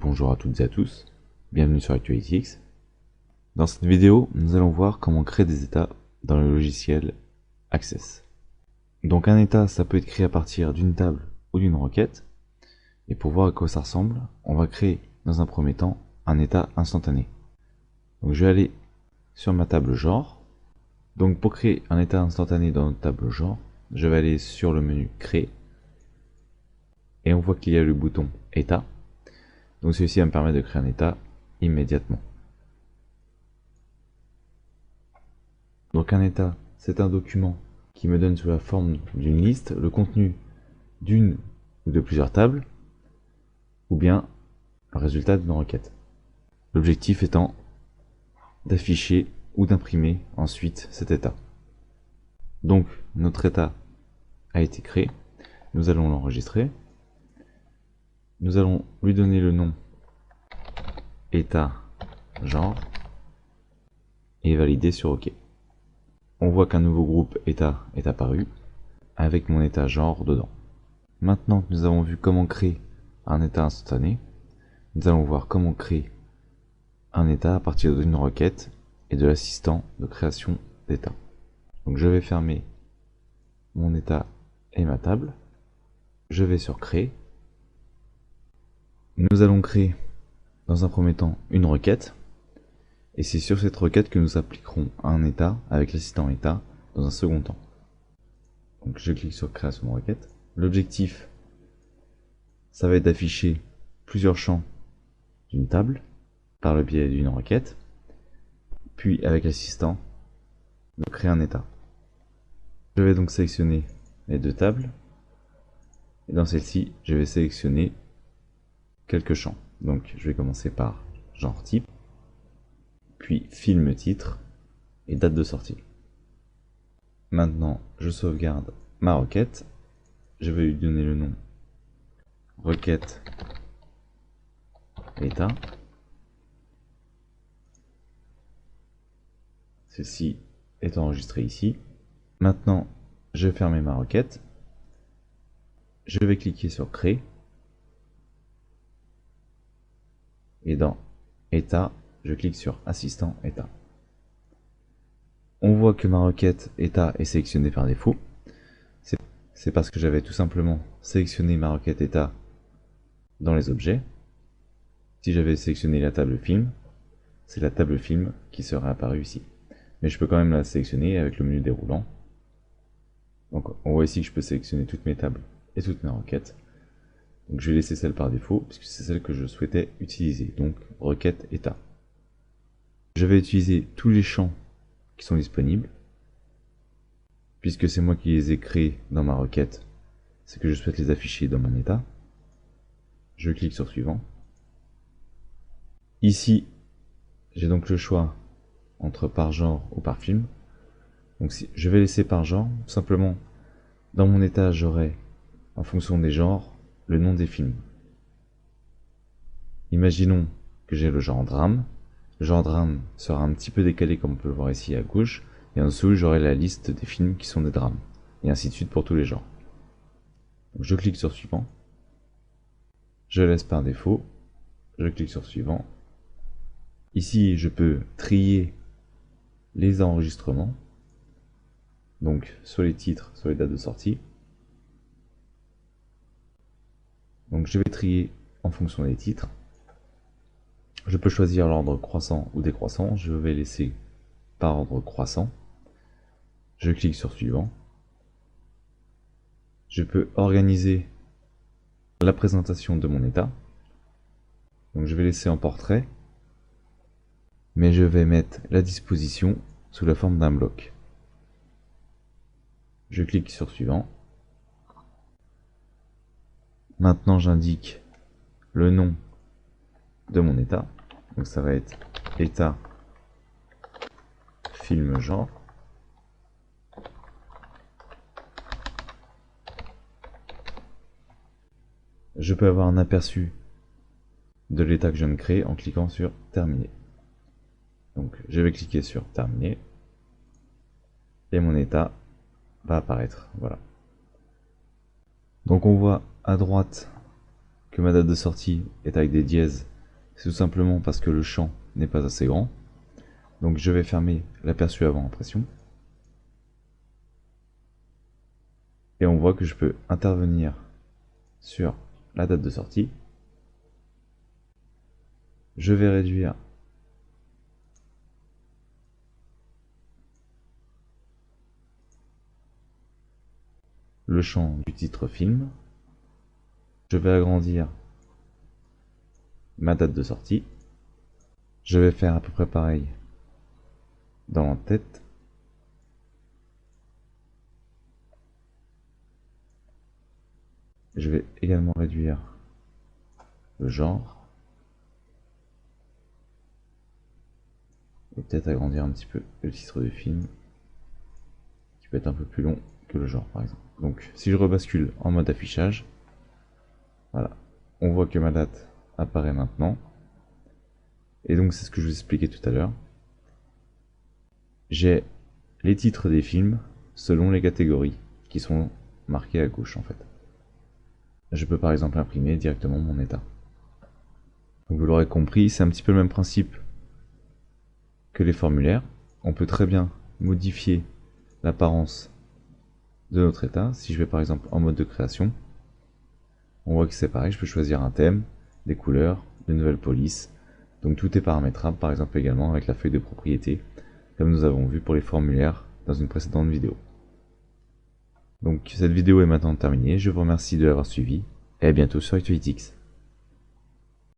Bonjour à toutes et à tous, bienvenue sur ActualityX. Dans cette vidéo, nous allons voir comment créer des états dans le logiciel Access. Donc un état, ça peut être créé à partir d'une table ou d'une requête. Et pour voir à quoi ça ressemble, on va créer dans un premier temps un état instantané. Donc je vais aller sur ma table genre. Donc pour créer un état instantané dans notre table genre, je vais aller sur le menu Créer. Et on voit qu'il y a le bouton État. Donc celui-ci va me permettre de créer un état immédiatement. Donc un état, c'est un document qui me donne sous la forme d'une liste le contenu d'une ou de plusieurs tables, ou bien le résultat d'une requête. L'objectif étant d'afficher ou d'imprimer ensuite cet état. Donc notre état a été créé, nous allons l'enregistrer, nous allons lui donner le nom état genre et valider sur OK. On voit qu'un nouveau groupe état est apparu avec mon état genre dedans. Maintenant que nous avons vu comment créer un état instantané, nous allons voir comment créer un état à partir d'une requête et de l'assistant de création d'état. Donc je vais fermer mon état et ma table. Je vais sur créer. Nous allons créer dans un premier temps une requête. Et c'est sur cette requête que nous appliquerons un état avec l'assistant état dans un second temps. Donc je clique sur création de requête. L'objectif, ça va être d'afficher plusieurs champs d'une table par le biais d'une requête, puis avec l'assistant de créer un état. Je vais donc sélectionner les deux tables, et dans celle-ci, je vais sélectionner quelques champs. Donc je vais commencer par genre type, puis film titre et date de sortie. Maintenant, je sauvegarde ma requête. Je vais lui donner le nom requête état. Celle-ci est enregistrée ici. Maintenant, je vais fermer ma requête. Je vais cliquer sur créer. Et dans état, je clique sur assistant état. On voit que ma requête état est sélectionnée par défaut. C'est parce que j'avais tout simplement sélectionné ma requête état dans les objets. Si j'avais sélectionné la table film, c'est la table film qui serait apparue ici. Mais je peux quand même la sélectionner avec le menu déroulant. Donc on voit ici que je peux sélectionner toutes mes tables et toutes mes requêtes. Donc je vais laisser celle par défaut puisque c'est celle que je souhaitais utiliser. Donc requête état. Je vais utiliser tous les champs qui sont disponibles. Puisque c'est moi qui les ai créés dans ma requête, c'est que je souhaite les afficher dans mon état. Je clique sur suivant. Ici, j'ai donc le choix entre par genre ou par film. Donc si je vais laisser par genre, tout simplement, dans mon état, j'aurai, en fonction des genres, le nom des films. Imaginons que j'ai le genre drame. Le genre drame sera un petit peu décalé comme on peut le voir ici à gauche. Et en dessous, j'aurai la liste des films qui sont des drames. Et ainsi de suite pour tous les genres. Donc je clique sur suivant. Je laisse par défaut. Je clique sur suivant. Ici, je peux trier les enregistrements. Donc soit les titres, soit les dates de sortie. Donc je vais trier en fonction des titres. Je peux choisir l'ordre croissant ou décroissant. Je vais laisser par ordre croissant. Je clique sur suivant. Je peux organiser la présentation de mon état. Donc je vais laisser en portrait, mais je vais mettre la disposition sous la forme d'un bloc. Je clique sur suivant. Maintenant j'indique le nom de mon état. Donc ça va être état film genre. Je peux avoir un aperçu de l'état que je viens de créer en cliquant sur terminer. Donc je vais cliquer sur terminer et mon état va apparaître. Voilà. Donc on voit à droite que ma date de sortie est avec des dièses C'est tout simplement parce que le champ n'est pas assez grand. Donc je vais fermer l'aperçu avant impression. Et on voit que je peux intervenir sur la date de sortie. Je vais réduire le champ du titre film. Je vais agrandir ma date de sortie. Je vais faire à peu près pareil dans l'entête. Je vais également réduire le genre. Et peut-être agrandir un petit peu le titre du film, qui peut être un peu plus long que le genre par exemple. Donc si je rebascule en mode affichage, voilà, on voit que ma date apparaît maintenant. Et donc c'est ce que je vous expliquais tout à l'heure. J'ai les titres des films selon les catégories qui sont marquées à gauche en fait. Je peux par exemple imprimer directement mon état. Donc vous l'aurez compris, c'est un petit peu le même principe que les formulaires. On peut très bien modifier l'apparence de notre état. Si je vais par exemple en mode de création, on voit que c'est pareil, je peux choisir un thème, des couleurs, de nouvelles polices. Donc tout est paramétrable par exemple également avec la feuille de propriété, comme nous avons vu pour les formulaires dans une précédente vidéo. Donc cette vidéo est maintenant terminée, je vous remercie de l'avoir suivi et à bientôt sur ActualityX.